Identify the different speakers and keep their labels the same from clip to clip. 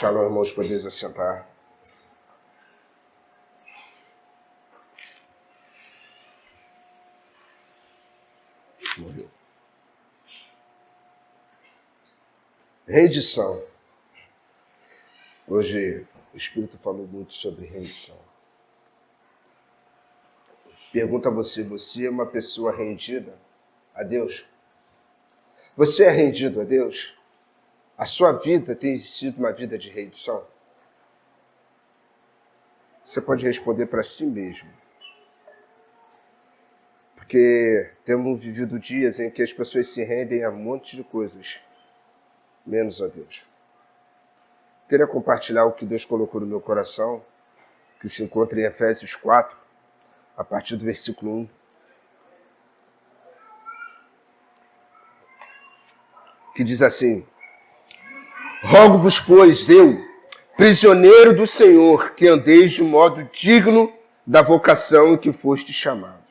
Speaker 1: Shalom, irmãos, podeis assentar. Morreu. Rendição. Hoje o Espírito falou muito sobre rendição. Pergunta a você, você é uma pessoa rendida a Deus? Você é rendido a Deus? A sua vida tem sido uma vida de rendição? Você pode responder para si mesmo. Porque temos vivido dias em que as pessoas se rendem a um monte de coisas, menos a Deus. Queria compartilhar o que Deus colocou no meu coração, que se encontra em Efésios 4, a partir do versículo 1. Que diz assim: Rogo-vos, pois, eu, prisioneiro do Senhor, que andeis de modo digno da vocação em que foste chamado,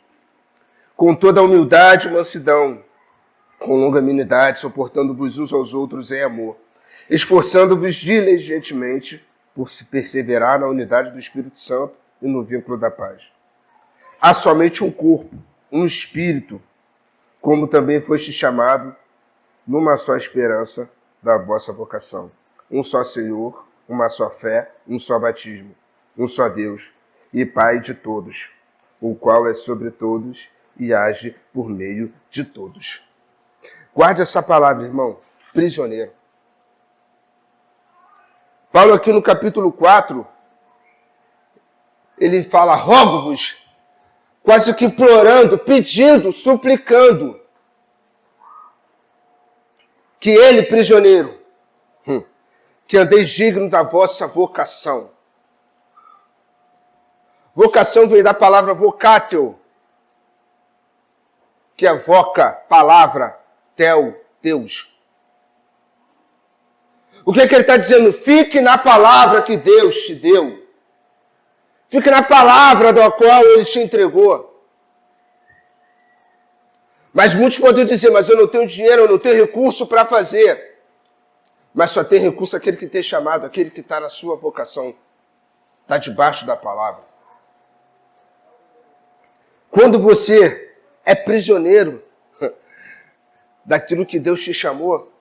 Speaker 1: com toda a humildade e mansidão, com longanimidade, suportando-vos uns aos outros em amor, esforçando-vos diligentemente por se perseverar na unidade do Espírito Santo e no vínculo da paz. Há somente um corpo, um espírito, como também foste chamado, numa só esperança da vossa vocação. Um só Senhor, uma só fé, um só batismo, um só Deus e Pai de todos, o qual é sobre todos e age por meio de todos. Guarde essa palavra, irmão, prisioneiro. Paulo aqui no capítulo 4, ele fala, rogo-vos, quase que implorando, pedindo, suplicando, que ele, prisioneiro, que andeis digno da vossa vocação. Vocação vem da palavra vocatio, que é voca, palavra, tel, Deus. O que ele está dizendo? Fique na palavra que Deus te deu. Fique na palavra da qual ele te entregou. Mas muitos podem dizer, mas eu não tenho dinheiro, eu não tenho recurso para fazer. Mas só tem recurso aquele que tem chamado, aquele que está na sua vocação. Está debaixo da palavra. Quando você é prisioneiro daquilo que Deus te chamou,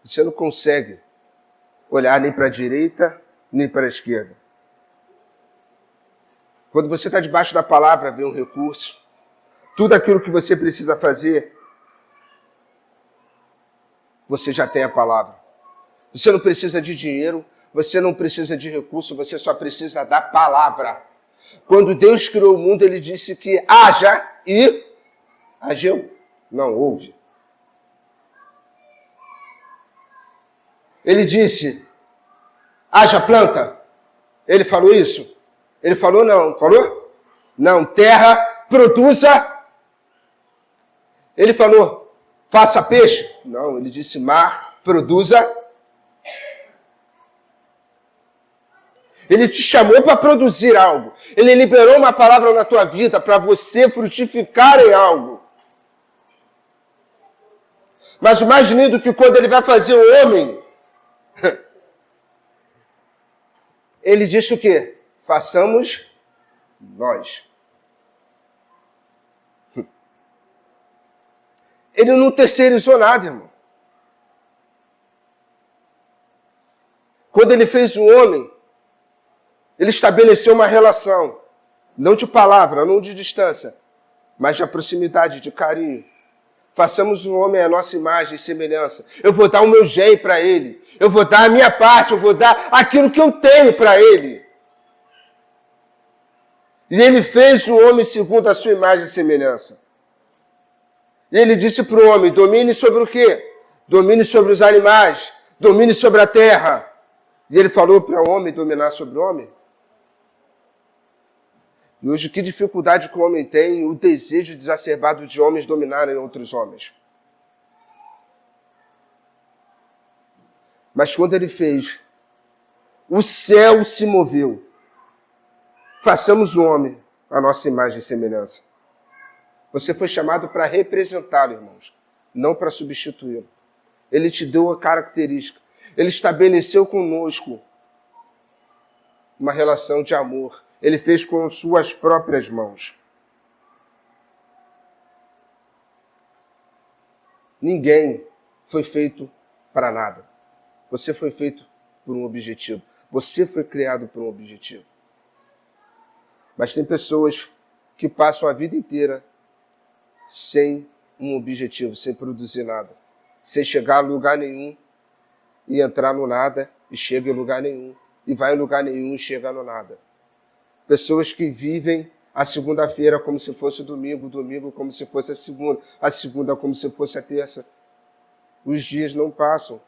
Speaker 1: você não consegue olhar nem para a direita, nem para a esquerda. Quando você está debaixo da palavra, vem um recurso. Tudo aquilo que você precisa fazer, você já tem a palavra. Você não precisa de dinheiro, você não precisa de recurso, você só precisa da palavra. Quando Deus criou o mundo, ele disse que haja e agiu. Não houve. Ele disse, haja planta. Ele falou isso? Ele falou não. Falou? Não. Terra, produza. Ele falou, faça peixe. Não, ele disse mar, produza. Ele te chamou para produzir algo. Ele liberou uma palavra na tua vida para você frutificar em algo. Mas o mais lindo que quando ele vai fazer o homem, ele disse o quê? Façamos nós. Ele não terceirizou nada, irmão. Quando ele fez o homem, ele estabeleceu uma relação, não de palavra, não de distância, mas de proximidade, de carinho. Façamos o homem à nossa imagem e semelhança. Eu vou dar o meu jeito para ele. Eu vou dar a minha parte, eu vou dar aquilo que eu tenho para ele. E ele fez o homem segundo a sua imagem e semelhança. E ele disse para o homem, domine sobre o quê? Domine sobre os animais, domine sobre a terra. E ele falou para o homem dominar sobre o homem. E hoje, que dificuldade que o homem tem, o desejo exacerbado de homens dominarem outros homens. Mas quando ele fez, o céu se moveu. Façamos o homem a nossa imagem e semelhança. Você foi chamado para representá-lo, irmãos, não para substituí-lo. Ele te deu a característica. Ele estabeleceu conosco uma relação de amor. Ele fez com suas próprias mãos. Ninguém foi feito para nada. Você foi feito por um objetivo. Você foi criado por um objetivo. Mas tem pessoas que passam a vida inteira sem um objetivo, sem produzir nada, sem chegar a lugar nenhum e entrar no nada e chega em lugar nenhum, e vai em lugar nenhum e chega no nada. Pessoas que vivem a segunda-feira como se fosse domingo, o domingo como se fosse a segunda como se fosse a terça. Os dias não passam.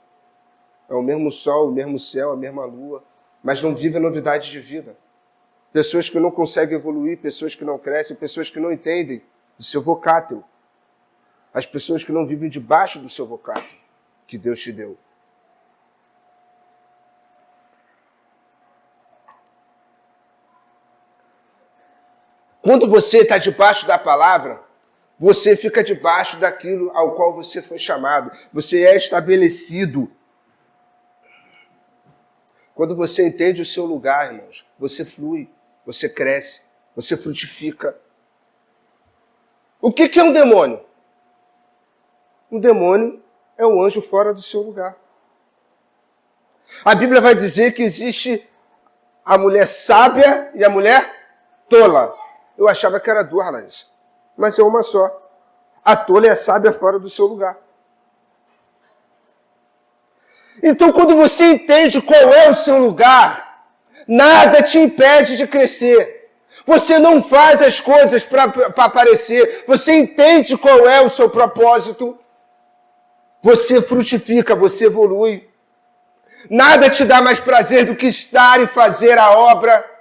Speaker 1: É o mesmo sol, o mesmo céu, a mesma lua, mas não vivem novidade de vida. Pessoas que não conseguem evoluir, pessoas que não crescem, pessoas que não entendem do seu vocátil. As pessoas que não vivem debaixo do seu vocátil que Deus te deu. Quando você está debaixo da palavra, você fica debaixo daquilo ao qual você foi chamado. Você é estabelecido. Quando você entende o seu lugar, irmãos, você flui, você cresce, você frutifica. O que é um demônio? Um demônio é um anjo fora do seu lugar. A Bíblia vai dizer que existe a mulher sábia e a mulher tola. Eu achava que era duas, Larissa, mas é uma só. A tola é a sábia fora do seu lugar. Então, quando você entende qual é o seu lugar, nada te impede de crescer. Você não faz as coisas para aparecer. Você entende qual é o seu propósito. Você frutifica, você evolui. Nada te dá mais prazer do que estar e fazer a obra,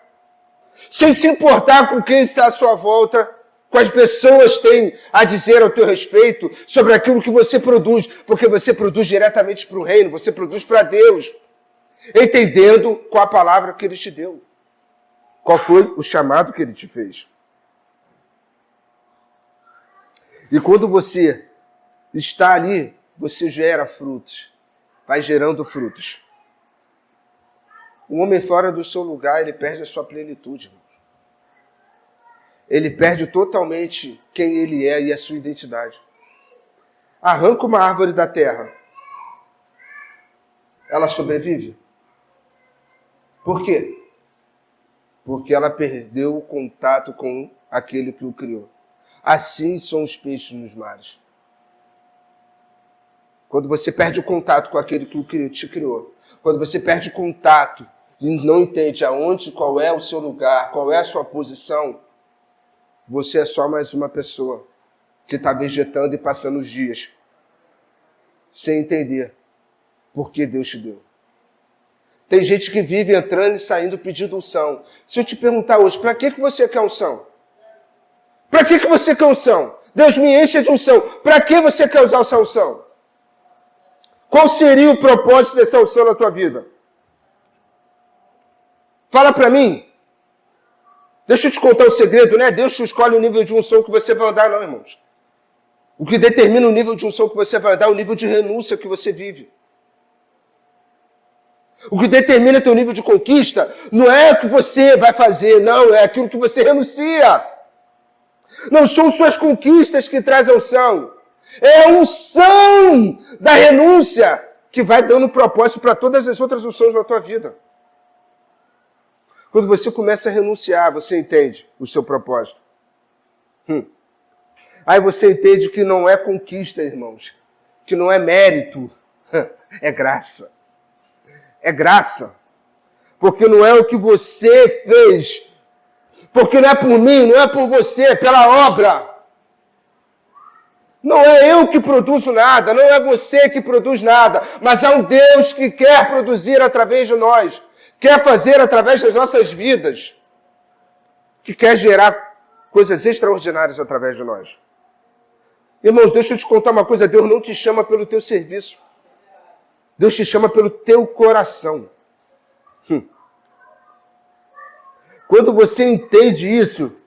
Speaker 1: sem se importar com quem está à sua volta, com as pessoas têm a dizer ao teu respeito sobre aquilo que você produz, porque você produz diretamente para o reino, você produz para Deus, entendendo qual a palavra que Ele te deu, qual foi o chamado que Ele te fez. E quando você está ali, você gera frutos, vai gerando frutos. Um homem fora do seu lugar, ele perde a sua plenitude, irmãos. Ele perde totalmente quem ele é e a sua identidade. Arranca uma árvore da terra. Ela sobrevive. Por quê? Porque ela perdeu o contato com aquele que o criou. Assim são os peixes nos mares. Quando você perde o contato com aquele que te criou, quando você perde o contato e não entende aonde, qual é o seu lugar, qual é a sua posição, você é só mais uma pessoa que está vegetando e passando os dias sem entender por que Deus te deu. Tem gente que vive entrando e saindo pedindo unção. Se eu te perguntar hoje, para que você quer unção? Para que você quer unção? Deus me enche de unção. Para que você quer usar essa unção? Qual seria o propósito dessa unção na tua vida? Fala para mim. Deixa eu te contar um segredo, né? Deus te escolhe o nível de unção que você vai andar, não, irmãos. O que determina o nível de unção que você vai andar é o nível de renúncia que você vive. O que determina teu nível de conquista não é o que você vai fazer, não, é aquilo que você renuncia. Não são suas conquistas que trazem a unção. É a unção da renúncia que vai dando propósito para todas as outras unções da tua vida. Quando você começa a renunciar, você entende o seu propósito. Aí você entende que não é conquista, irmãos. Que não é mérito. É graça. É graça. Porque não é o que você fez. Porque não é por mim, não é por você, é pela obra. Não é eu que produzo nada, não é você que produz nada, mas há um Deus que quer produzir através de nós, quer fazer através das nossas vidas, que quer gerar coisas extraordinárias através de nós. Irmãos, deixa eu te contar uma coisa, Deus não te chama pelo teu serviço, Deus te chama pelo teu coração. Quando você entende isso,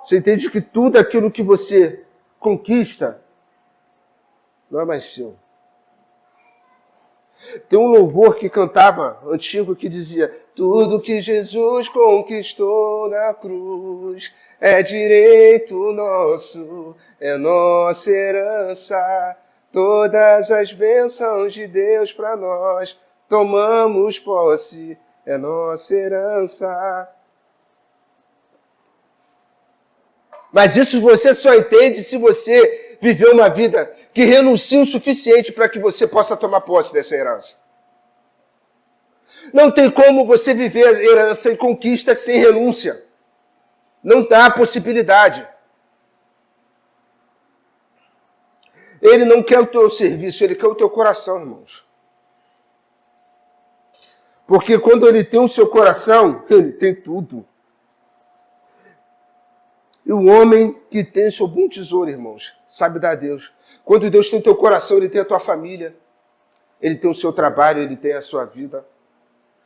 Speaker 1: você entende que tudo aquilo que você conquista não é mais seu. Tem um louvor que cantava, antigo, que dizia: tudo que Jesus conquistou na cruz é direito nosso, é nossa herança. Todas as bênçãos de Deus para nós, tomamos posse, é nossa herança. Mas isso você só entende se você viver uma vida que renuncia o suficiente para que você possa tomar posse dessa herança. Não tem como você viver a herança e conquista sem renúncia. Não dá possibilidade. Ele não quer o teu serviço, ele quer o teu coração, irmãos. Porque quando ele tem o seu coração, ele tem tudo. E o homem que tem seu bom tesouro, irmãos, sabe dar a Deus. Quando Deus tem o teu coração, ele tem a tua família, ele tem o seu trabalho, ele tem a sua vida.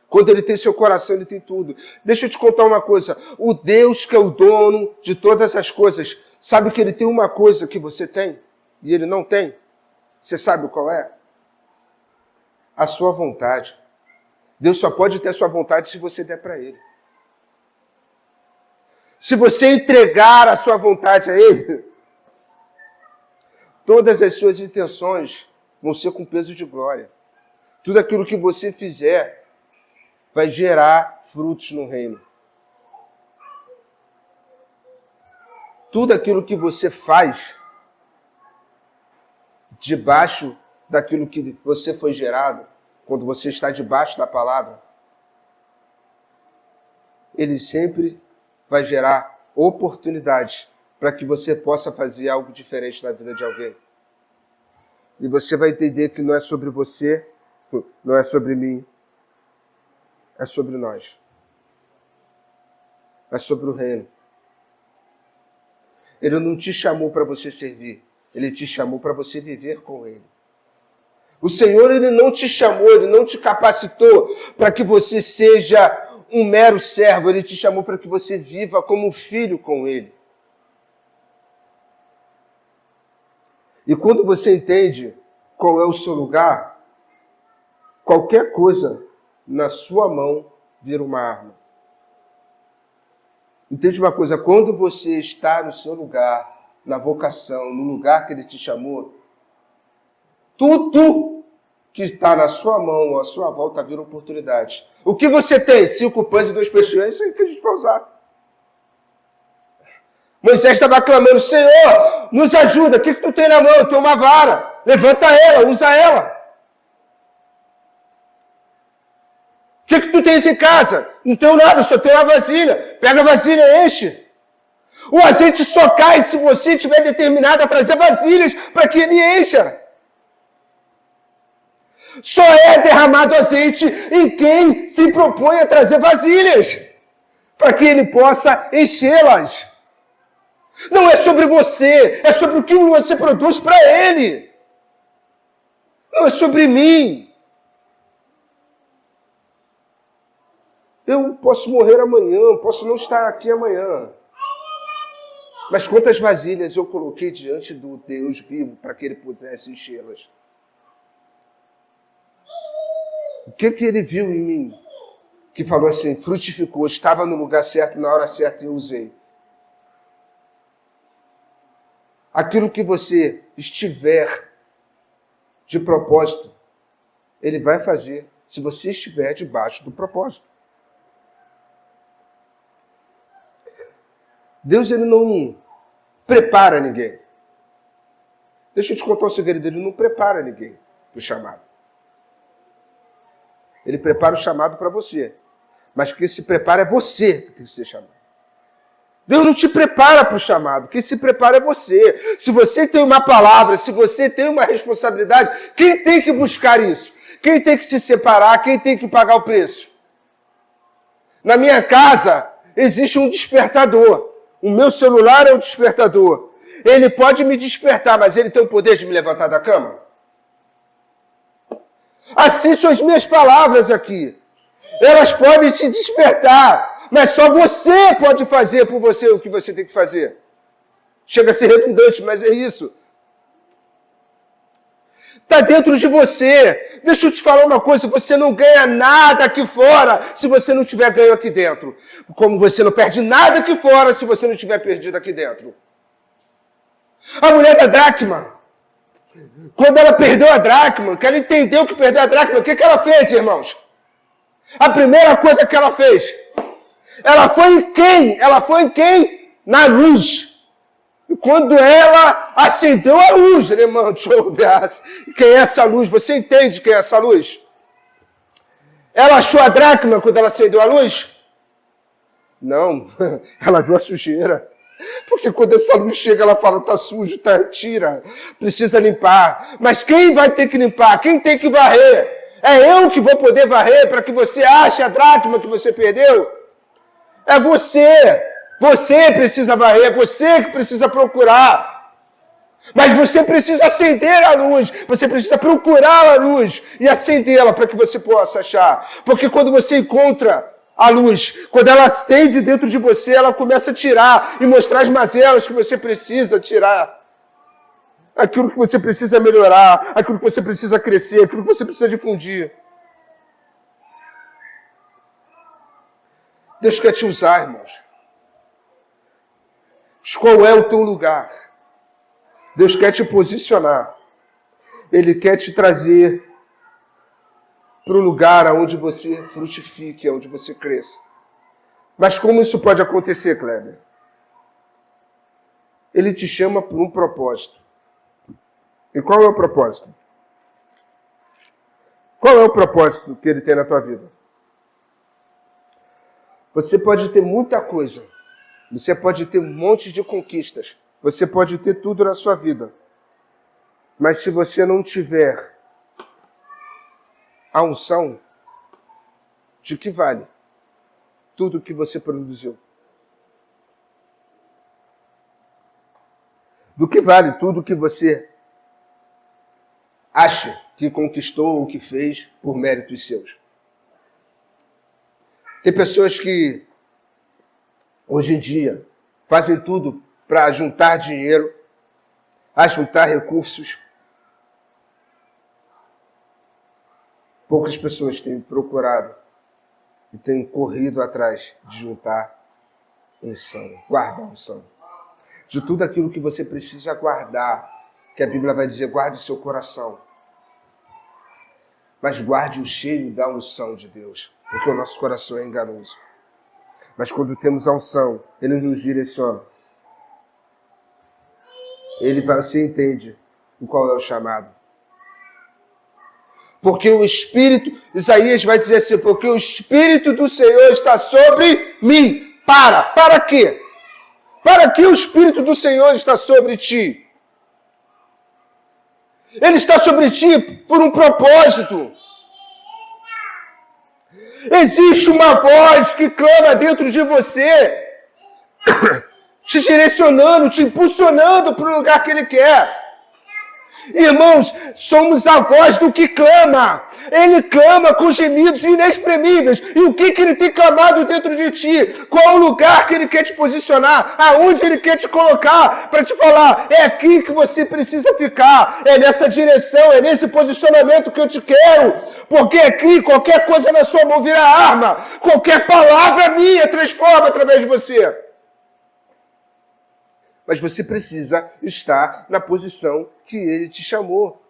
Speaker 1: Quando ele tem seu coração, ele tem tudo. Deixa eu te contar uma coisa. O Deus que é o dono de todas as coisas, sabe que ele tem uma coisa que você tem e ele não tem? Você sabe qual é? A sua vontade. Deus só pode ter a sua vontade se você der para ele. Se você entregar a sua vontade a ele, todas as suas intenções vão ser com peso de glória. Tudo aquilo que você fizer vai gerar frutos no reino. Tudo aquilo que você faz debaixo daquilo que você foi gerado, quando você está debaixo da palavra, ele sempre vai gerar oportunidades para que você possa fazer algo diferente na vida de alguém. E você vai entender que não é sobre você, não é sobre mim, é sobre nós. É sobre o reino. Ele não te chamou para você servir, ele te chamou para você viver com ele. O Senhor, ele não te chamou, ele não te capacitou para que você seja um mero servo, ele te chamou para que você viva como filho com ele. E quando você entende qual é o seu lugar, qualquer coisa na sua mão vira uma arma. Entende uma coisa? Quando você está no seu lugar, na vocação, no lugar que ele te chamou, tudo que está na sua mão ou à sua volta vira oportunidade. O que você tem? 5 pães e 2 peixes. É isso aí que a gente vai usar. Moisés estava clamando: Senhor, nos ajuda. O que tu tem na mão? Eu tenho uma vara. Levanta ela, usa ela. O que tu tens em casa? Não tenho nada, só tenho uma vasilha. Pega a vasilha e enche. O azeite só cai se você estiver determinado a trazer vasilhas para que ele encha. Só é derramado azeite em quem se propõe a trazer vasilhas, para que ele possa enchê-las. Não é sobre você, é sobre o que você produz para ele. Não é sobre mim. Eu posso morrer amanhã, posso não estar aqui amanhã. Mas quantas vasilhas eu coloquei diante do Deus vivo para que ele pudesse enchê-las? O que ele viu em mim? Que falou assim, frutificou, estava no lugar certo, na hora certa e eu usei. Aquilo que você estiver de propósito, ele vai fazer se você estiver debaixo do propósito. Deus, ele não prepara ninguém. Deixa eu te contar um segredo, ele não prepara ninguém para o chamado. Ele prepara o chamado para você. Mas quem se prepara é você que tem que ser chamado. Deus não te prepara para o chamado. Quem se prepara é você. Se você tem uma palavra, se você tem uma responsabilidade, quem tem que buscar isso? Quem tem que se separar? Quem tem que pagar o preço? Na minha casa existe um despertador. O meu celular é o despertador. Ele pode me despertar, mas ele tem o poder de me levantar da cama? Assim são as minhas palavras aqui. Elas podem te despertar, mas só você pode fazer por você o que você tem que fazer. Chega a ser redundante, mas é isso. Está dentro de você. deixa eu te falar uma coisa, você não ganha nada aqui fora se você não tiver ganho aqui dentro. Como você não perde nada aqui fora se você não tiver perdido aqui dentro. A mulher da dracma, quando ela perdeu a dracma, que ela entendeu que perdeu a dracma, o que ela fez, irmãos? A primeira coisa que ela fez, ela foi em quem? Ela foi em quem? Na luz. E quando ela acendeu a luz, irmão, quem é essa luz? Você entende quem é essa luz? Ela achou a dracma quando ela acendeu a luz? Não, ela viu a sujeira. Porque quando essa luz chega, ela fala, tá sujo, tá, tira, precisa limpar. Mas quem vai ter que limpar? Quem tem que varrer? É eu que vou poder varrer para que você ache a dracma que você perdeu? É você. Você precisa varrer, é você que precisa procurar. Mas você precisa acender a luz, você precisa procurar a luz e acendê-la para que você possa achar. Porque quando você encontra a luz, quando ela acende dentro de você, ela começa a tirar e mostrar as mazelas que você precisa tirar. Aquilo que você precisa melhorar, aquilo que você precisa crescer, aquilo que você precisa difundir. Deus quer te usar, irmãos. Mas qual é o teu lugar? Deus quer te posicionar. Ele quer te trazer para o lugar onde você frutifique, onde você cresça. Mas como isso pode acontecer, Kleber? Ele te chama por um propósito. E qual é o propósito? Qual é o propósito que ele tem na tua vida? Você pode ter muita coisa. Você pode ter um monte de conquistas. Você pode ter tudo na sua vida. Mas se você não tiver a unção, de que vale tudo que você produziu? Do que vale tudo que você acha que conquistou ou que fez por méritos seus? Tem pessoas que, hoje em dia, fazem tudo para juntar dinheiro, ajuntar recursos. Poucas pessoas têm procurado e têm corrido atrás de juntar unção, guardar unção. De tudo aquilo que você precisa guardar, que a Bíblia vai dizer, guarde o seu coração. Mas guarde o cheio da unção de Deus, porque o nosso coração é enganoso. Mas quando temos a unção, Ele nos direciona. Você entende qual é o chamado. Porque o Espírito, Isaías vai dizer assim, porque o Espírito do Senhor está sobre mim. Para quê? Para que o Espírito do Senhor está sobre ti? Ele está sobre ti por um propósito. Existe uma voz que clama dentro de você, te direcionando, te impulsionando para o lugar que Ele quer. Irmãos, somos a voz do que clama. Ele clama com gemidos inexprimíveis. E o que Ele tem clamado dentro de ti? Qual o lugar que Ele quer te posicionar? Aonde Ele quer te colocar? Para te falar, é aqui que você precisa ficar. É nessa direção, é nesse posicionamento que eu te quero. Porque aqui, qualquer coisa na sua mão vira arma. Qualquer palavra minha transforma através de você. Mas você precisa estar na posição que Ele te chamou.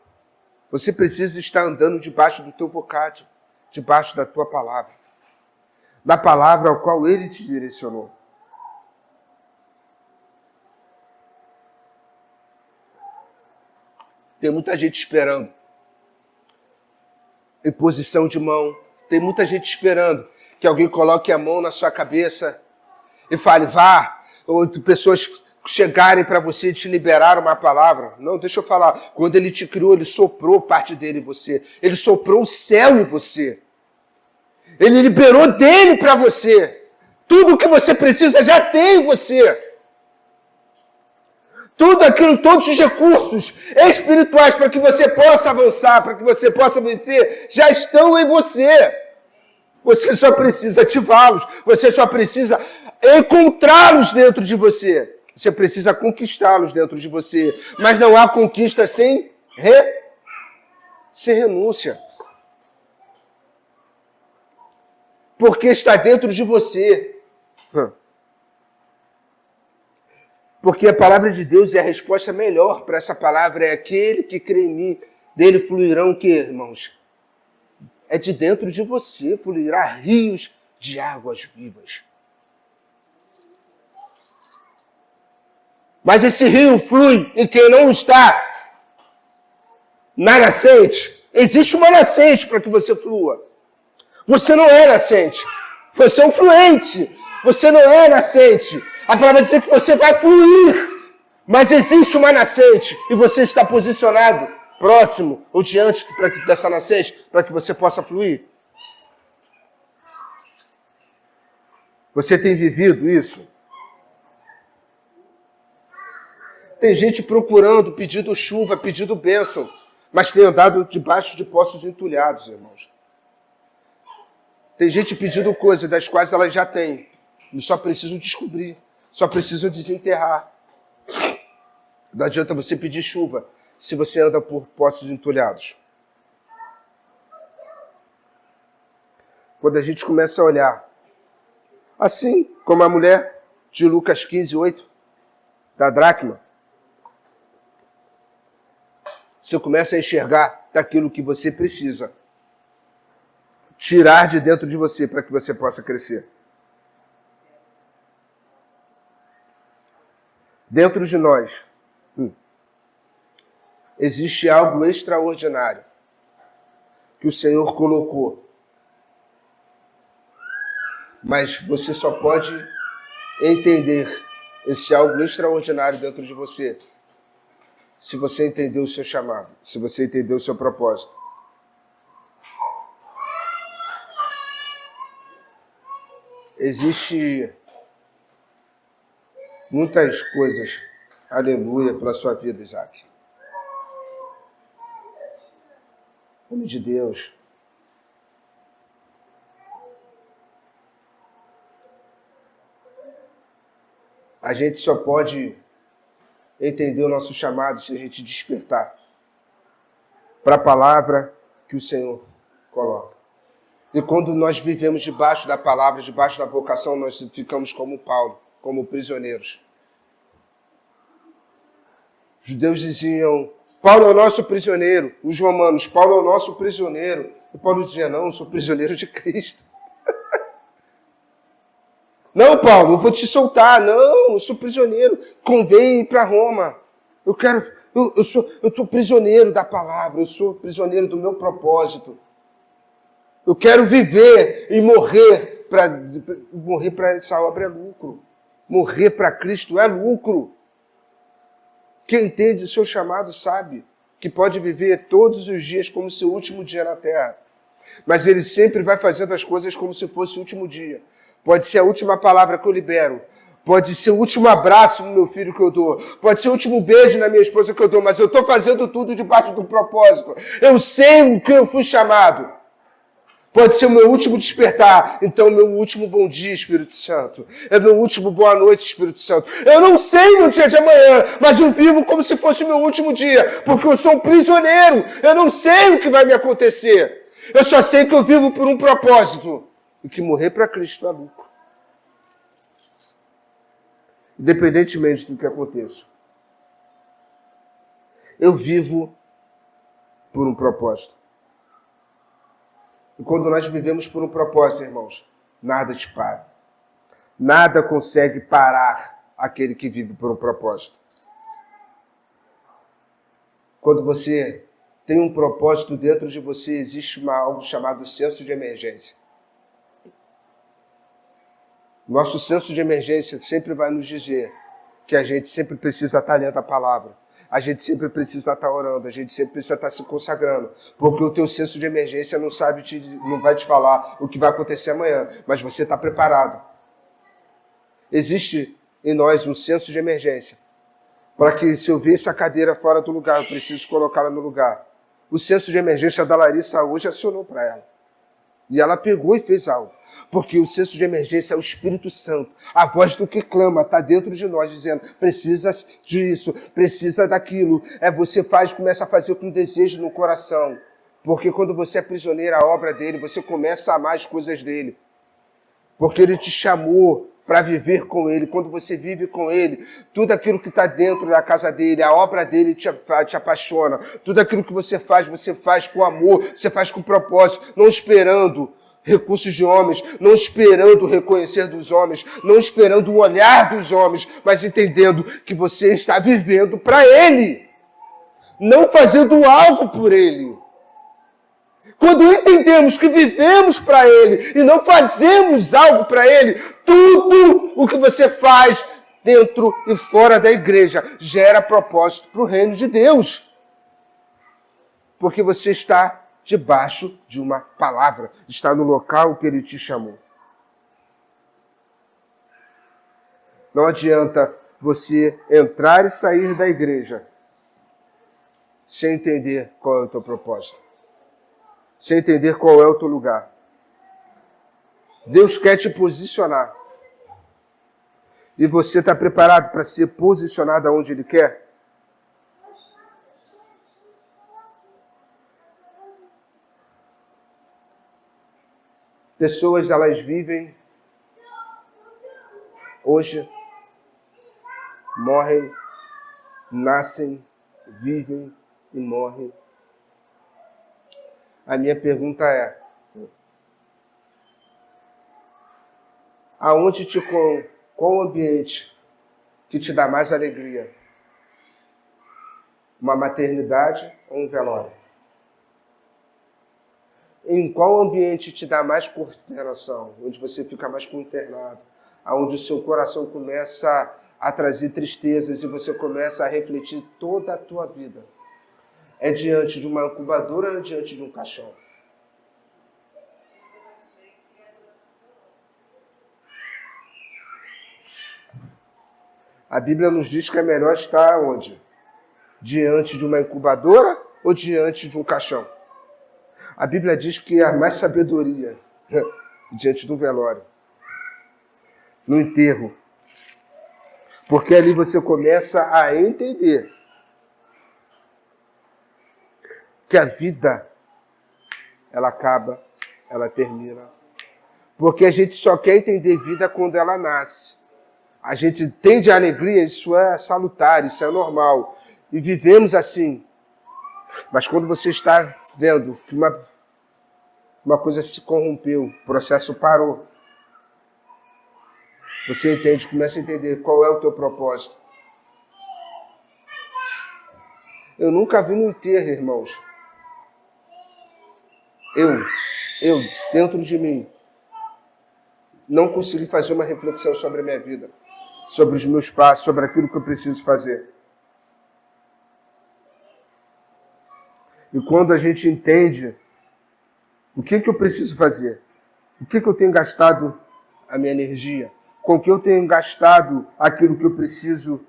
Speaker 1: Você precisa estar andando debaixo do teu vocábulo, debaixo da tua palavra. Da palavra ao qual Ele te direcionou. Tem muita gente esperando. Em posição de mão. Tem muita gente esperando que alguém coloque a mão na sua cabeça e fale, vá. Ou pessoas chegarem para você e te liberar uma palavra. Não, deixa eu falar. Quando Ele te criou, Ele soprou parte dele em você. Ele soprou o céu em você. Ele liberou dele para você. Tudo o que você precisa já tem em você. Tudo aquilo, todos os recursos espirituais para que você possa avançar, para que você possa vencer, já estão em você. Você só precisa ativá-los. Você só precisa encontrá-los dentro de você. Você precisa conquistá-los dentro de você. Mas não há conquista sem renúncia. Porque está dentro de você. Porque a palavra de Deus é a resposta melhor para essa palavra. É aquele que crê em mim, dele fluirão o quê, irmãos? É de dentro de você, fluirá rios de águas vivas. Mas esse rio flui em quem não está na nascente. Existe uma nascente para que você flua. Você não é nascente. Você é um fluente. Você não é nascente. A palavra diz que você vai fluir. Mas existe uma nascente. E você está posicionado próximo ou diante dessa nascente para que você possa fluir. Você tem vivido isso? Tem gente procurando, pedindo chuva, pedindo bênção, mas tem andado debaixo de poços entulhados, irmãos. Tem gente pedindo coisas das quais elas já têm, e só precisam descobrir, só precisam desenterrar. Não adianta você pedir chuva se você anda por poços entulhados. Quando a gente começa a olhar, assim como a mulher de Lucas 15:8, da dracma, você começa a enxergar daquilo que você precisa tirar de dentro de você para que você possa crescer. Dentro de nós existe algo extraordinário que o Senhor colocou. Mas você só pode entender esse algo extraordinário dentro de você se você entender o seu chamado, se você entender o seu propósito. Existe muitas coisas, aleluia, para a sua vida, Isaac. Em nome de Deus. A gente só pode entender o nosso chamado se a gente despertar para a palavra que o Senhor coloca. E quando nós vivemos debaixo da palavra, debaixo da vocação, nós ficamos como Paulo, como prisioneiros. Os judeus diziam, Paulo é o nosso prisioneiro. Os romanos, Paulo é o nosso prisioneiro. E Paulo dizia, não, eu sou prisioneiro de Cristo. Não, Paulo, eu vou te soltar. Não, eu sou prisioneiro. Convém ir para Roma. Eu sou prisioneiro da palavra. Eu sou prisioneiro do meu propósito. Eu quero viver e morrer para essa obra é lucro. Morrer para Cristo é lucro. Quem entende o seu chamado sabe que pode viver todos os dias como seu último dia na terra. Mas ele sempre vai fazendo as coisas como se fosse o último dia. Pode ser a última palavra que eu libero. Pode ser o último abraço no meu filho que eu dou. Pode ser o último beijo na minha esposa que eu dou. Mas eu estou fazendo tudo debaixo do propósito. Eu sei o que eu fui chamado. Pode ser o meu último despertar. Então, o meu último bom dia, Espírito Santo. É meu último boa noite, Espírito Santo. Eu não sei no dia de amanhã, mas eu vivo como se fosse o meu último dia. Porque eu sou um prisioneiro. Eu não sei o que vai me acontecer. Eu só sei que eu vivo por um propósito. E que morrer para Cristo é lucro. Independentemente do que aconteça. Eu vivo por um propósito. E quando nós vivemos por um propósito, irmãos, nada te para. Nada consegue parar aquele que vive por um propósito. Quando você tem um propósito dentro de você, existe algo chamado senso de emergência. Nosso senso de emergência sempre vai nos dizer que a gente sempre precisa estar lendo a palavra. A gente sempre precisa estar orando, a gente sempre precisa estar se consagrando. Porque o teu senso de emergência não vai te falar o que vai acontecer amanhã, mas você está preparado. Existe em nós um senso de emergência. Para que se eu ver essa cadeira fora do lugar, eu preciso colocá-la no lugar. O senso de emergência da Larissa hoje acionou para ela. E ela pegou e fez algo. Porque o senso de emergência é o Espírito Santo. A voz do que clama está dentro de nós, dizendo, precisa disso, precisa daquilo. Você começa a fazer com desejo no coração. Porque quando você é prisioneiro, a obra dele, você começa a amar as coisas dele. Porque Ele te chamou para viver com Ele. Quando você vive com Ele, tudo aquilo que está dentro da casa dEle, a obra dEle te apaixona. Tudo aquilo que você faz com amor, você faz com propósito, não esperando recursos de homens, não esperando o reconhecer dos homens, não esperando o olhar dos homens, mas entendendo que você está vivendo para Ele, não fazendo algo por Ele. Quando entendemos que vivemos para Ele e não fazemos algo para Ele, tudo o que você faz dentro e fora da igreja gera propósito para o reino de Deus. Porque você está debaixo de uma palavra, está no local que Ele te chamou. Não adianta você entrar e sair da igreja sem entender qual é o teu propósito, sem entender qual é o teu lugar. Deus quer te posicionar. E você está preparado para ser posicionado aonde Ele quer? Pessoas, elas vivem hoje, morrem, nascem, vivem e morrem. A minha pergunta é: qual o ambiente que te dá mais alegria? Uma maternidade ou um velório? Em qual ambiente te dá mais consternação? Onde você fica mais consternado? Onde o seu coração começa a trazer tristezas e você começa a refletir toda a tua vida? É diante de uma incubadora ou diante de um caixão? A Bíblia nos diz que é melhor estar onde? Diante de uma incubadora ou diante de um caixão? A Bíblia diz que há mais sabedoria diante do velório, no enterro. Porque ali você começa a entender que a vida, ela acaba, ela termina. Porque a gente só quer entender vida quando ela nasce. A gente entende a alegria, isso é salutar, isso é normal. E vivemos assim. Mas quando você está vendo que uma coisa se corrompeu, o processo parou, você entende, começa a entender qual é o teu propósito. Eu nunca vi no enterro, irmãos. Eu, dentro de mim, não consegui fazer uma reflexão sobre a minha vida, sobre os meus passos, sobre aquilo que eu preciso fazer. E quando a gente entende o que eu preciso fazer, o que eu tenho gastado a minha energia, com o que eu tenho gastado aquilo que eu preciso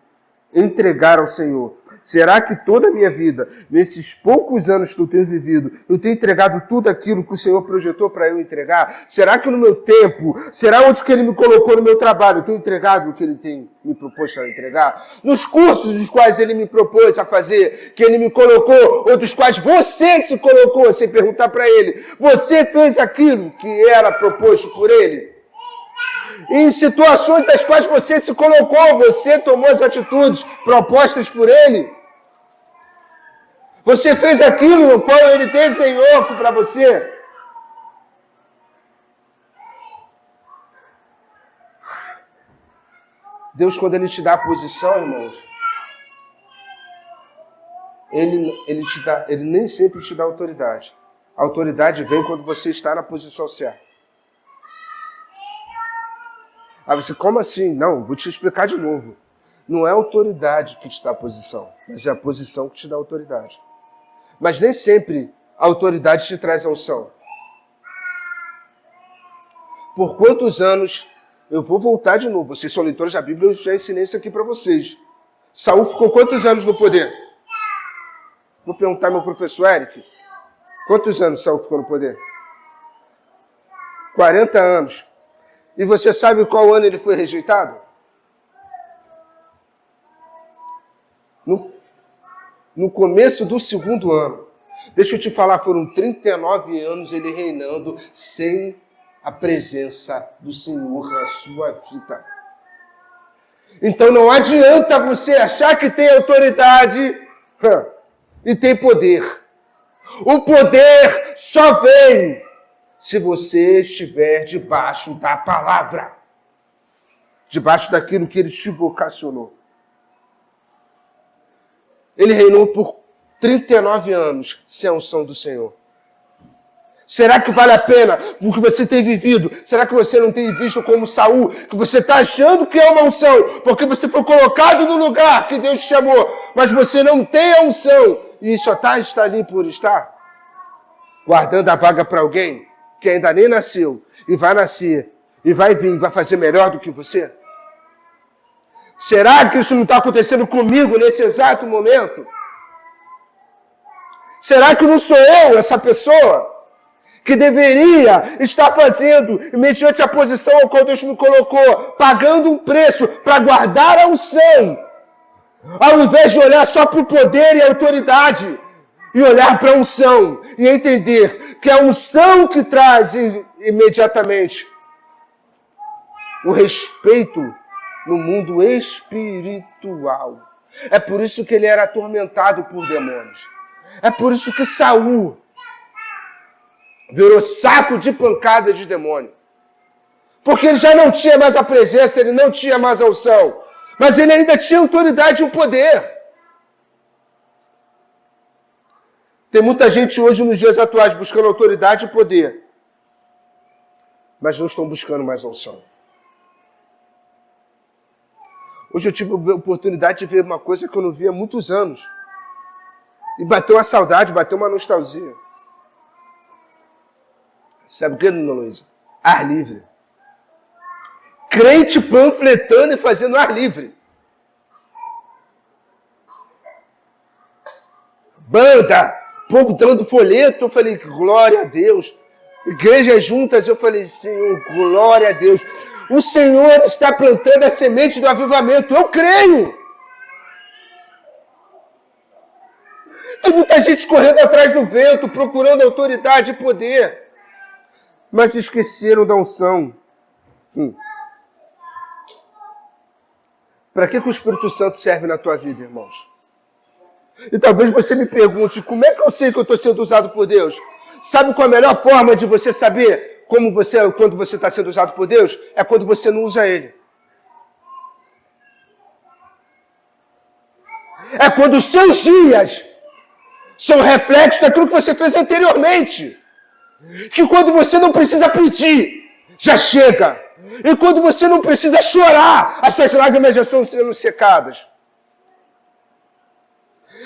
Speaker 1: entregar ao Senhor. Será que toda a minha vida, nesses poucos anos que eu tenho vivido, eu tenho entregado tudo aquilo que o Senhor projetou para eu entregar? Será que no meu tempo, será onde que Ele me colocou no meu trabalho, eu tenho entregado o que Ele tem me proposto a entregar? Nos cursos dos quais Ele me propôs a fazer, que Ele me colocou, ou dos quais você se colocou, sem perguntar para Ele, você fez aquilo que era proposto por Ele? Em situações das quais você se colocou, você tomou as atitudes propostas por Ele. Você fez aquilo no qual Ele desenhou para você. Deus, quando Ele te dá a posição, irmãos, Ele nem sempre te dá autoridade. A autoridade vem quando você está na posição certa. Aí você, como assim? Não, vou te explicar de novo. Não é a autoridade que te dá a posição, mas é a posição que te dá a autoridade. Mas nem sempre a autoridade te traz a unção. Por quantos anos, eu vou voltar de novo, vocês são leitores da Bíblia, eu já ensinei isso aqui para vocês. Saul ficou quantos anos no poder? Vou perguntar ao meu professor Eric. Quantos anos Saul ficou no poder? 40 anos. E você sabe qual ano ele foi rejeitado? No começo do segundo ano. Deixa eu te falar, foram 39 anos ele reinando sem a presença do Senhor na sua vida. Então não adianta você achar que tem autoridade e tem poder. O poder só vem se você estiver debaixo da palavra, debaixo daquilo que ele te vocacionou. Ele reinou por 39 anos sem a unção do Senhor. Será que vale a pena o que você tem vivido? Será que você não tem visto como Saul, que você está achando que é uma unção, porque você foi colocado no lugar que Deus te chamou, mas você não tem a unção e só está ali por estar? Guardando a vaga para alguém que ainda nem nasceu e vai nascer e vai vir e vai fazer melhor do que você? Será que isso não está acontecendo comigo nesse exato momento? Será que não sou eu essa pessoa que deveria estar fazendo, mediante a posição ao qual Deus me colocou, pagando um preço para guardar a unção, ao invés de olhar só para o poder e a autoridade, e olhar para a unção e entender que é a unção que traz imediatamente o respeito no mundo espiritual. É por isso que ele era atormentado por demônios. É por isso que Saul virou saco de pancada de demônio. Porque ele já não tinha mais a presença, ele não tinha mais a unção. Mas ele ainda tinha autoridade e o poder. Tem muita gente hoje, nos dias atuais, buscando autoridade e poder. Mas não estão buscando mais a unção. Hoje eu tive a oportunidade de ver uma coisa que eu não via há muitos anos. E bateu uma saudade, bateu uma nostalgia. Sabe o que, dona Luísa? Ar livre. Crente panfletando e fazendo ar livre. Banda, povo dando folheto, eu falei, glória a Deus. Igrejas juntas, eu falei, Senhor, glória a Deus. O Senhor está plantando a semente do avivamento, eu creio. Tem muita gente correndo atrás do vento, procurando autoridade e poder. Mas esqueceram da unção. Para que o Espírito Santo serve na tua vida, irmãos? E talvez você me pergunte, como é que eu sei que eu estou sendo usado por Deus? Sabe qual é a melhor forma de você saber quando você está sendo usado por Deus? É quando você não usa Ele. É quando os seus dias são reflexos daquilo que você fez anteriormente. Que quando você não precisa pedir, já chega. E quando você não precisa chorar, as suas lágrimas já estão sendo secadas.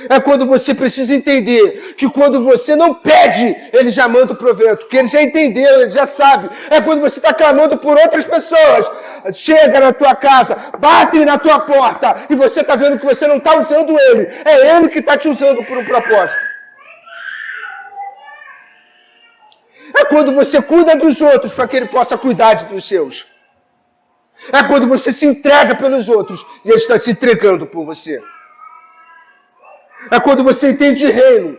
Speaker 1: É quando você precisa entender que quando você não pede, Ele já manda o provento. Que Ele já entendeu, Ele já sabe. É quando você está clamando por outras pessoas. Chega na tua casa, bate na tua porta e você está vendo que você não está usando Ele. É Ele que está te usando por um propósito. É quando você cuida dos outros para que Ele possa cuidar dos seus. É quando você se entrega pelos outros e Ele está se entregando por você. É quando você entende reino.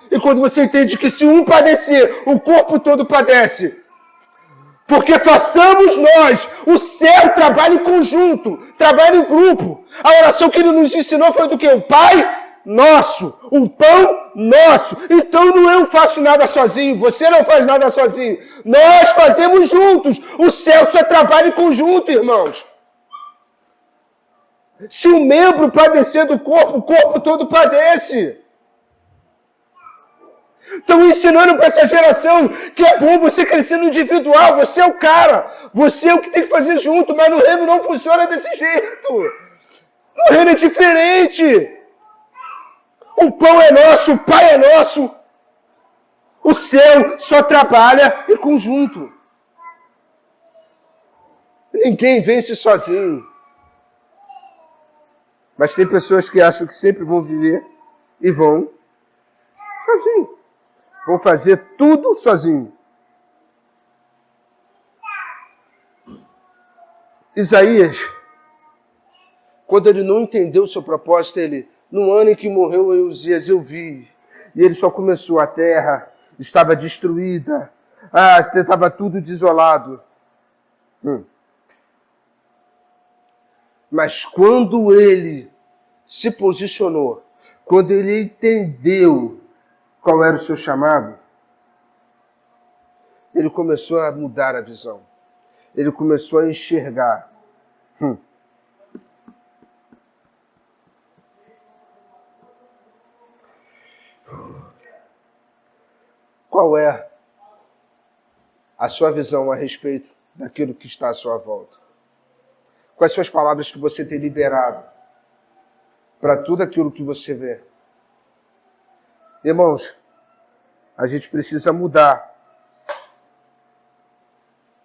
Speaker 1: E quando você entende que se um padecer, o corpo todo padece. Porque façamos nós, o céu trabalha em conjunto, trabalha em grupo. A oração que Ele nos ensinou foi do quê? O Pai nosso, um pão nosso. Então não eu faço nada sozinho, você não faz nada sozinho. Nós fazemos juntos. O céu só trabalha em conjunto, irmãos. Se um membro padecer do corpo, o corpo todo padece. Estão ensinando para essa geração que é bom você crescer no individual, você é o cara, você é o que tem que fazer junto, mas no reino não funciona desse jeito. No reino é diferente. O pão é nosso, o Pai é nosso. O céu só trabalha em conjunto. Ninguém vence sozinho. Mas tem pessoas que acham que sempre vão viver e vão sozinho. Vão fazer tudo sozinho. Isaías, quando ele não entendeu o seu propósito, ele, no ano em que morreu Uzias, eu vi. E ele só começou, a terra estava destruída, Ah, estava tudo desolado. Mas quando ele se posicionou, quando ele entendeu qual era o seu chamado, ele começou a mudar a visão. Ele começou a enxergar. Qual é a sua visão a respeito daquilo que está à sua volta? Quais são as palavras que você tem liberado para tudo aquilo que você vê? Irmãos, a gente precisa mudar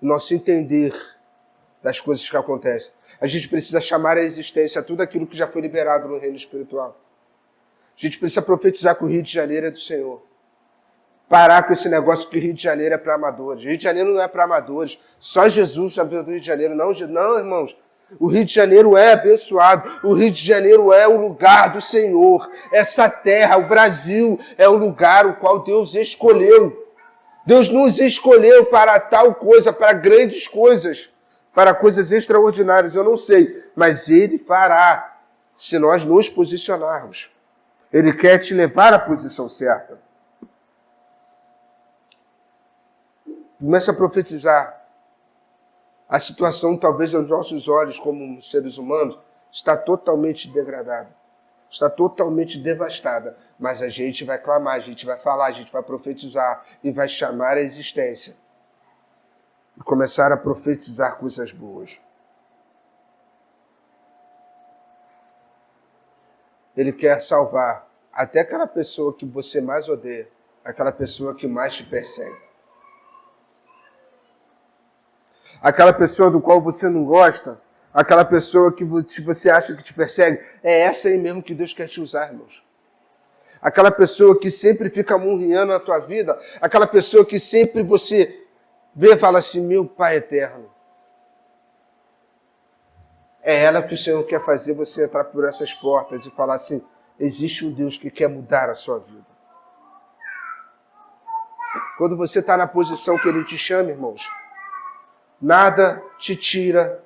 Speaker 1: o nosso entender das coisas que acontecem. A gente precisa chamar à existência tudo aquilo que já foi liberado no reino espiritual. A gente precisa profetizar que o Rio de Janeiro é do Senhor. Parar com esse negócio que o Rio de Janeiro é para amadores. O Rio de Janeiro não é para amadores. Só Jesus já veio do Rio de Janeiro. Não, irmãos. O Rio de Janeiro é abençoado. O Rio de Janeiro é o lugar do Senhor. Essa terra, o Brasil, é o lugar o qual Deus escolheu. Deus nos escolheu para tal coisa, para grandes coisas, para coisas extraordinárias. Eu não sei, mas Ele fará, se nós nos posicionarmos. Ele quer te levar à posição certa. Começa a profetizar. A situação, talvez, aos nossos olhos, como seres humanos, está totalmente degradada. Está totalmente devastada. Mas a gente vai clamar, a gente vai falar, a gente vai profetizar e vai chamar a existência. E começar a profetizar coisas boas. Ele quer salvar até aquela pessoa que você mais odeia, aquela pessoa que mais te persegue. Aquela pessoa do qual você não gosta, aquela pessoa que você acha que te persegue, é essa aí mesmo que Deus quer te usar, irmãos. Aquela pessoa que sempre fica murriando na tua vida, aquela pessoa que sempre você vê e fala assim, meu Pai eterno. É ela que o Senhor quer fazer você entrar por essas portas e falar assim, existe um Deus que quer mudar a sua vida. Quando você está na posição que Ele te chama, irmãos, nada te tira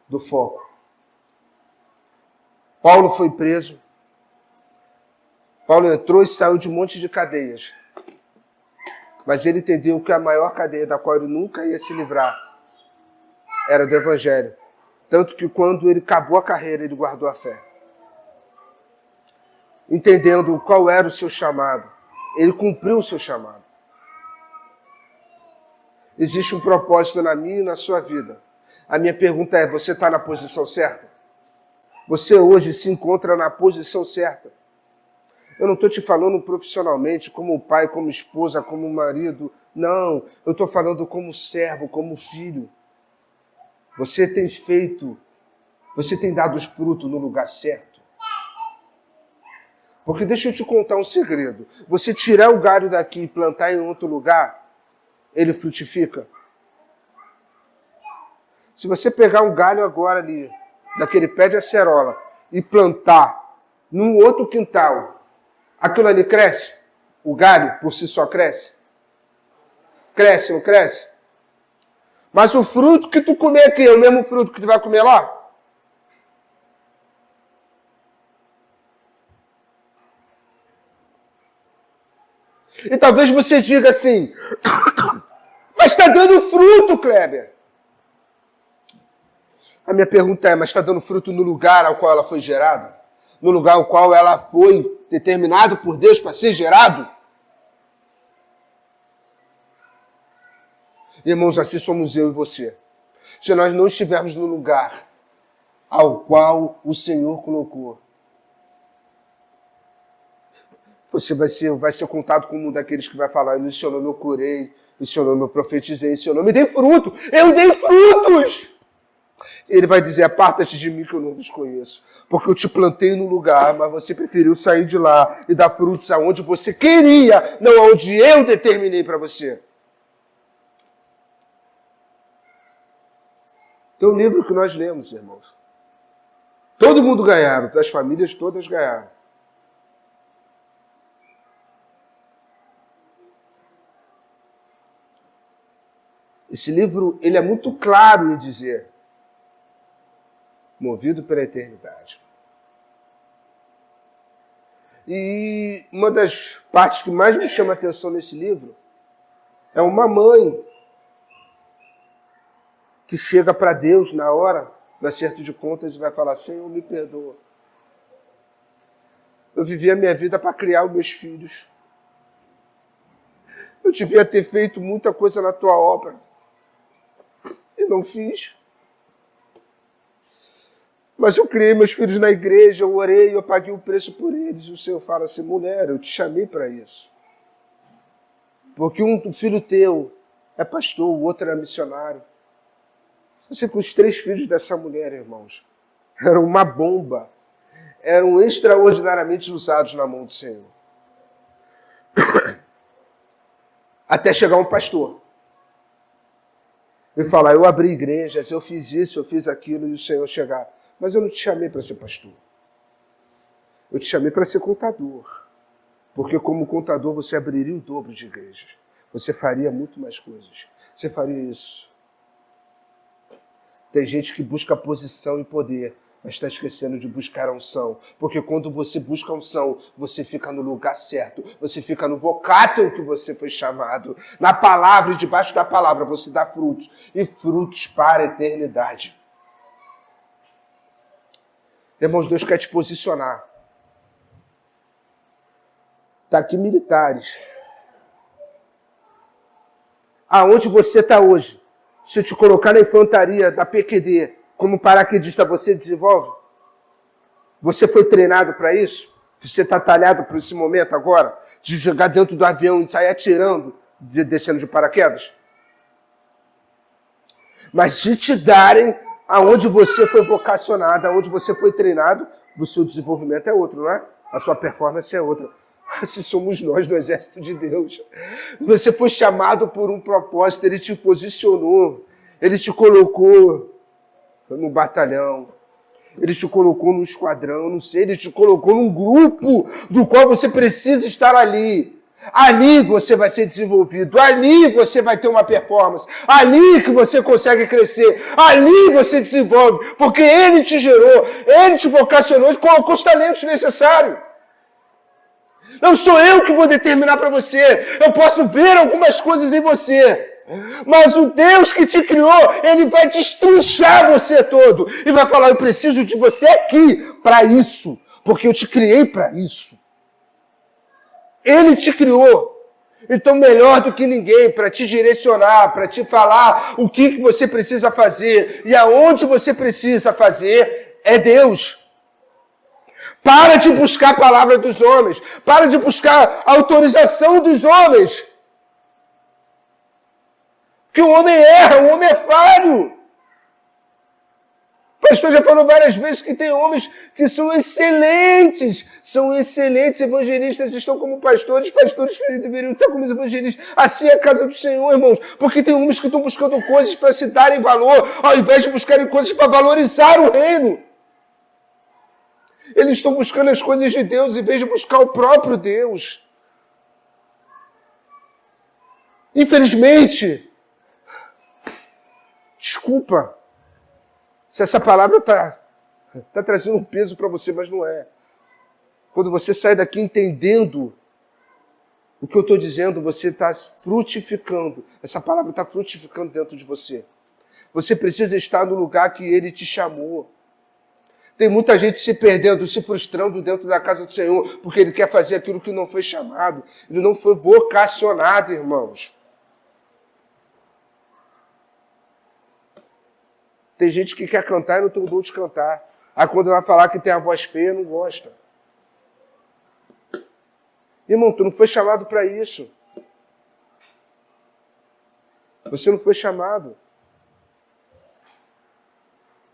Speaker 1: do foco. Paulo foi preso. Paulo entrou e saiu de um monte de cadeias. Mas ele entendeu que a maior cadeia da qual ele nunca ia se livrar era do Evangelho. Tanto que quando ele acabou a carreira, ele guardou a fé. Entendendo qual era o seu chamado. Ele cumpriu o seu chamado. Existe um propósito na minha e na sua vida. A minha pergunta é, você está na posição certa? Você hoje se encontra na posição certa? Eu não estou te falando profissionalmente, como pai, como esposa, como marido. Não, eu estou falando como servo, como filho. Você tem dado os frutos no lugar certo. Porque deixa eu te contar um segredo. Você tirar o galho daqui e plantar em outro lugar, ele frutifica. Se você pegar um galho agora ali, daquele pé de acerola, e plantar num outro quintal, aquilo ali cresce? O galho por si só cresce? Cresce, não cresce? Mas o fruto que tu comer aqui é o mesmo fruto que tu vai comer lá? E talvez você diga assim, mas está dando fruto, Kleber. A minha pergunta é, mas está dando fruto no lugar ao qual ela foi gerada? No lugar ao qual ela foi determinado por Deus para ser gerado? Irmãos, assim somos eu e você. Se nós não estivermos no lugar ao qual o Senhor colocou, você vai ser contado como um daqueles que vai falar, em seu nome eu curei, em seu nome eu profetizei, em seu nome eu dei fruto. Eu dei frutos! Ele vai dizer, aparta-te de mim que eu não vos conheço. Porque eu te plantei no lugar, mas você preferiu sair de lá e dar frutos aonde você queria, não aonde eu determinei para você. Tem um livro que nós lemos, irmãos. Todo mundo ganharam, as famílias todas ganharam. Esse livro, ele é muito claro em dizer, movido pela eternidade. E uma das partes que mais me chama a atenção nesse livro é uma mãe que chega para Deus na hora do acerto de contas e vai falar: Senhor, me perdoa. Eu vivi a minha vida para criar os meus filhos. Eu devia ter feito muita coisa na tua obra e não fiz. Mas eu criei meus filhos na igreja, eu orei, eu paguei o preço por eles. E o Senhor fala assim: mulher, eu te chamei para isso. Porque um filho teu é pastor, o outro era missionário. Você com os 3 filhos dessa mulher, irmãos, eram uma bomba. Eram extraordinariamente usados na mão do Senhor. Até chegar um pastor e falar: eu abri igrejas, eu fiz isso, eu fiz aquilo, e o Senhor chegar: mas eu não te chamei para ser pastor. Eu te chamei para ser contador. Porque como contador você abriria o dobro de igrejas. Você faria muito mais coisas. Você faria isso. Tem gente que busca posição e poder, mas está esquecendo de buscar a unção. Porque quando você busca a unção, você fica no lugar certo. Você fica no vocábulo que você foi chamado. Na palavra e debaixo da palavra você dá frutos. E frutos para a eternidade. Irmãos, Deus quer te posicionar. Está aqui militares. Aonde você está hoje? Se eu te colocar na infantaria da PQD como paraquedista, você desenvolve? Você foi treinado para isso? Você está talhado para esse momento agora? De jogar dentro do avião e sair atirando, descendo de paraquedas? Mas se te darem aonde você foi vocacionado, aonde você foi treinado, o seu desenvolvimento é outro, não é? A sua performance é outra. Assim somos nós do exército de Deus. Você foi chamado por um propósito, Ele te posicionou, Ele te colocou no batalhão, Ele te colocou no esquadrão, não sei, Ele te colocou num grupo do qual você precisa estar ali. Ali você vai ser desenvolvido, ali você vai ter uma performance, ali que você consegue crescer, ali você desenvolve, porque Ele te gerou, Ele te vocacionou e colocou os talentos necessários. Não sou eu que vou determinar para você, eu posso ver algumas coisas em você, mas o Deus que te criou, Ele vai destrinchar você todo e vai falar: eu preciso de você aqui para isso, porque eu te criei para isso. Ele te criou. Então, melhor do que ninguém para te direcionar, para te falar o que você precisa fazer e aonde você precisa fazer, é Deus. Para de buscar a palavra dos homens. Para de buscar a autorização dos homens. Porque o homem erra, o homem é falho. O pastor já falou várias vezes que tem homens que são excelentes evangelistas, estão como pastores que deveriam estar como evangelistas. Assim é a casa do Senhor, irmãos, porque tem homens que estão buscando coisas para se darem valor, ao invés de buscarem coisas para valorizar o reino. Eles estão buscando as coisas de Deus, em vez de buscar o próprio Deus. Infelizmente, desculpa, se essa palavra está trazendo um peso para você, mas não é. Quando você sai daqui entendendo o que eu estou dizendo, você está frutificando. Essa palavra está frutificando dentro de você. Você precisa estar no lugar que Ele te chamou. Tem muita gente se perdendo, se frustrando dentro da casa do Senhor, porque ele quer fazer aquilo que não foi chamado. Ele não foi vocacionado, irmãos. Tem gente que quer cantar e não tem o dom de cantar. Aí quando vai falar que tem a voz feia, não gosta. Irmão, tu não foi chamado para isso. Você não foi chamado.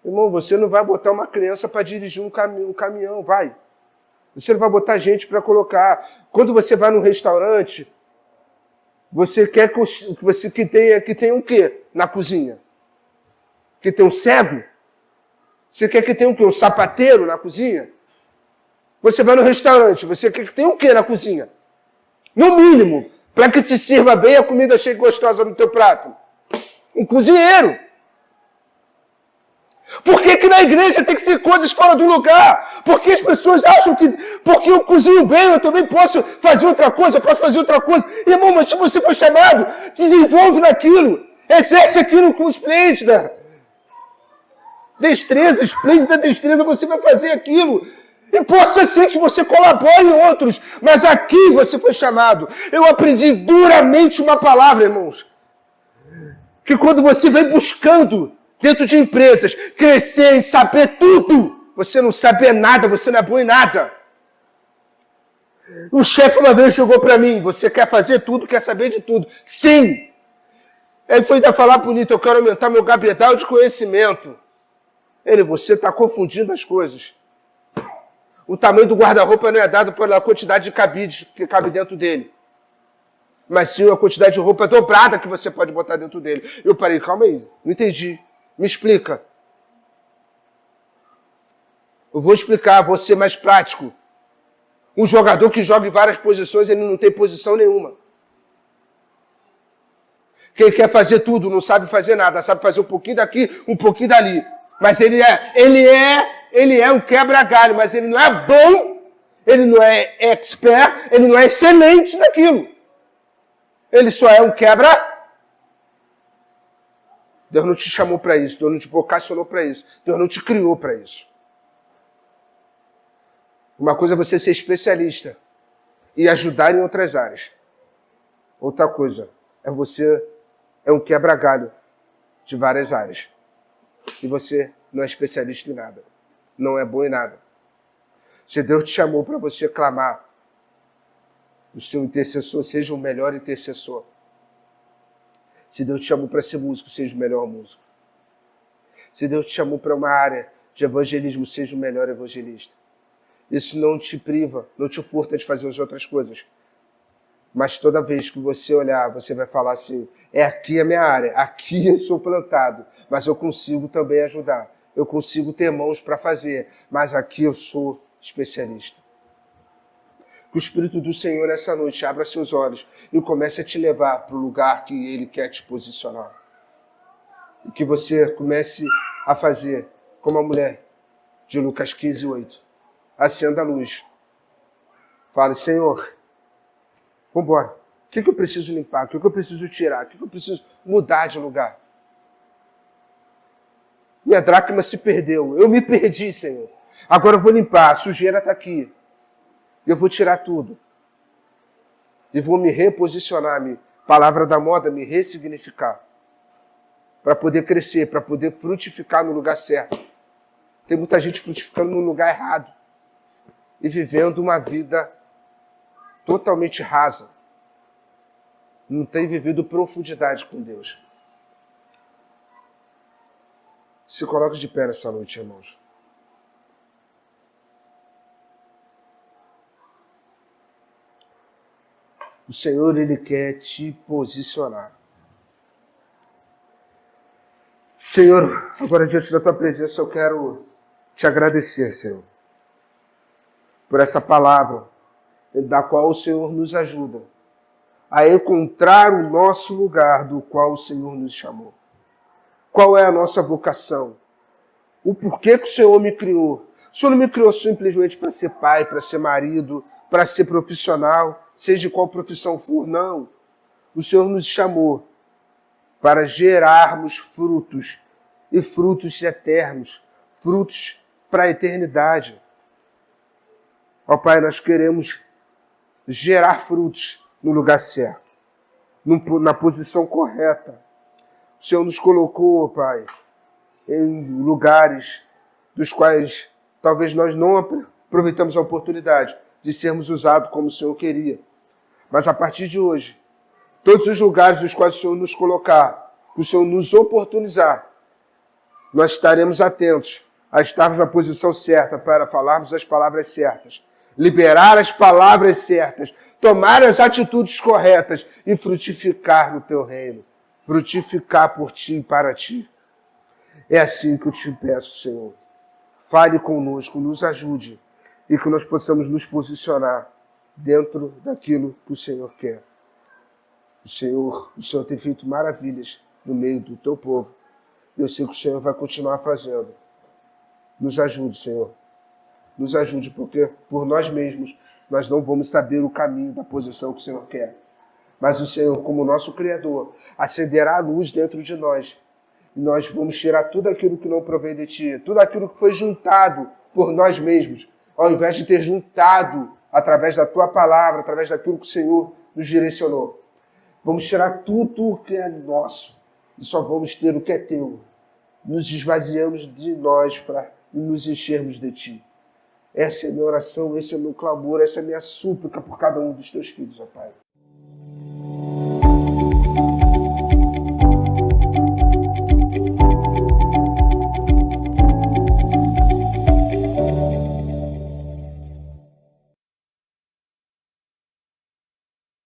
Speaker 1: Irmão, você não vai botar uma criança para dirigir um caminhão, vai. Você não vai botar gente para colocar. Quando você vai num restaurante, você quer que tenha um quê na cozinha? Que tenha um cego? Você quer que tenha um quê? Um sapateiro na cozinha? Você vai no restaurante, você quer que tenha o quê na cozinha? No mínimo, para que te sirva bem a comida cheia e gostosa no teu prato. um cozinheiro. Por que na igreja tem que ser coisas fora do lugar? Porque as pessoas acham que porque eu cozinho bem, eu também posso fazer outra coisa, eu posso fazer outra coisa. Irmão, mas se você for chamado, desenvolve naquilo. Exerce aquilo com esplêndida. Destreza, esplêndida destreza, você vai fazer aquilo. E possa ser que você colabore em outros, mas aqui você foi chamado. Eu aprendi duramente uma palavra, irmãos. Que quando você vem buscando dentro de empresas, crescer e saber tudo, você não sabe nada, você não é bom em nada. O chefe uma vez chegou para mim, você quer fazer tudo, quer saber de tudo. Sim! Ele foi ainda falar bonito, eu quero aumentar meu gabedal de conhecimento. Você está confundindo as coisas. O tamanho do guarda-roupa não é dado pela quantidade de cabides que cabe dentro dele. Mas sim a quantidade de roupa dobrada que você pode botar dentro dele. Eu parei, calma aí, não entendi. Me explica. Eu vou explicar, vou ser mais prático. Um jogador que joga em várias posições, ele não tem posição nenhuma. Quem quer fazer tudo, não sabe fazer nada, sabe fazer um pouquinho daqui, um pouquinho dali. Mas ele é um quebra-galho, mas ele não é bom, ele não é expert, ele não é excelente naquilo. Ele só é um quebra. Deus não te chamou para isso, Deus não te vocacionou para isso, Deus não te criou para isso. Uma coisa é você ser especialista e ajudar em outras áreas. Outra coisa é você é um quebra-galho de várias áreas. E você não é especialista em nada. Não é bom em nada. Se Deus te chamou para você clamar, o seu intercessor seja o melhor intercessor. Se Deus te chamou para ser músico, seja o melhor músico. Se Deus te chamou para uma área de evangelismo, seja o melhor evangelista. Isso não te priva, não te furta de fazer as outras coisas. Mas toda vez que você olhar, você vai falar assim, aqui a minha área, aqui eu sou plantado, mas eu consigo também ajudar. Eu consigo ter mãos para fazer, mas aqui eu sou especialista. Que o Espírito do Senhor nessa noite abra seus olhos e comece a te levar para o lugar que Ele quer te posicionar. E que você comece a fazer como a mulher de Lucas 15:8. Acenda a luz. Fale, Senhor, vambora. O que eu preciso limpar? O que eu preciso tirar? O que eu preciso mudar de lugar? Minha dracma se perdeu. Eu me perdi, Senhor. Agora eu vou limpar. A sujeira está aqui. Eu vou tirar tudo. E vou me reposicionar, palavra da moda, me ressignificar. Para poder crescer, para poder frutificar no lugar certo. Tem muita gente frutificando no lugar errado. E vivendo uma vida totalmente rasa. Não tem vivido profundidade com Deus. Se coloque de pé nessa noite, irmãos. O Senhor, Ele quer te posicionar. Senhor, agora diante da Tua presença eu quero te agradecer, Senhor, por essa palavra, da qual o Senhor nos ajuda a encontrar o nosso lugar do qual o Senhor nos chamou. Qual é a nossa vocação? O porquê que o Senhor me criou? O Senhor não me criou simplesmente para ser pai, para ser marido, para ser profissional, seja qual profissão for, não. O Senhor nos chamou para gerarmos frutos, e frutos eternos, frutos para a eternidade. Ó Pai, nós queremos gerar frutos no lugar certo, na posição correta. O Senhor nos colocou, Pai, em lugares dos quais talvez nós não aproveitamos a oportunidade de sermos usados como o Senhor queria. Mas a partir de hoje, todos os lugares dos quais o Senhor nos colocar, o Senhor nos oportunizar, nós estaremos atentos a estarmos na posição certa para falarmos as palavras certas, liberar as palavras certas, tomar as atitudes corretas e frutificar no Teu reino, frutificar por Ti e para Ti. É assim que eu te peço, Senhor. Fale conosco, nos ajude e que nós possamos nos posicionar dentro daquilo que o Senhor quer. O Senhor tem feito maravilhas no meio do teu povo. Eu sei que o Senhor vai continuar fazendo. Nos ajude, Senhor. Nos ajude, porque por nós mesmos nós não vamos saber o caminho da posição que o Senhor quer. Mas o Senhor, como nosso Criador, acenderá a luz dentro de nós. E nós vamos tirar tudo aquilo que não provém de Ti, tudo aquilo que foi juntado por nós mesmos, ao invés de ter juntado através da Tua palavra, através daquilo que o Senhor nos direcionou. Vamos tirar tudo o que é nosso e só vamos ter o que é Teu. Nos esvaziamos de nós para nos enchermos de Ti. Essa é a minha oração, esse é o meu clamor, essa é a minha súplica por cada um dos Teus filhos, ó Pai.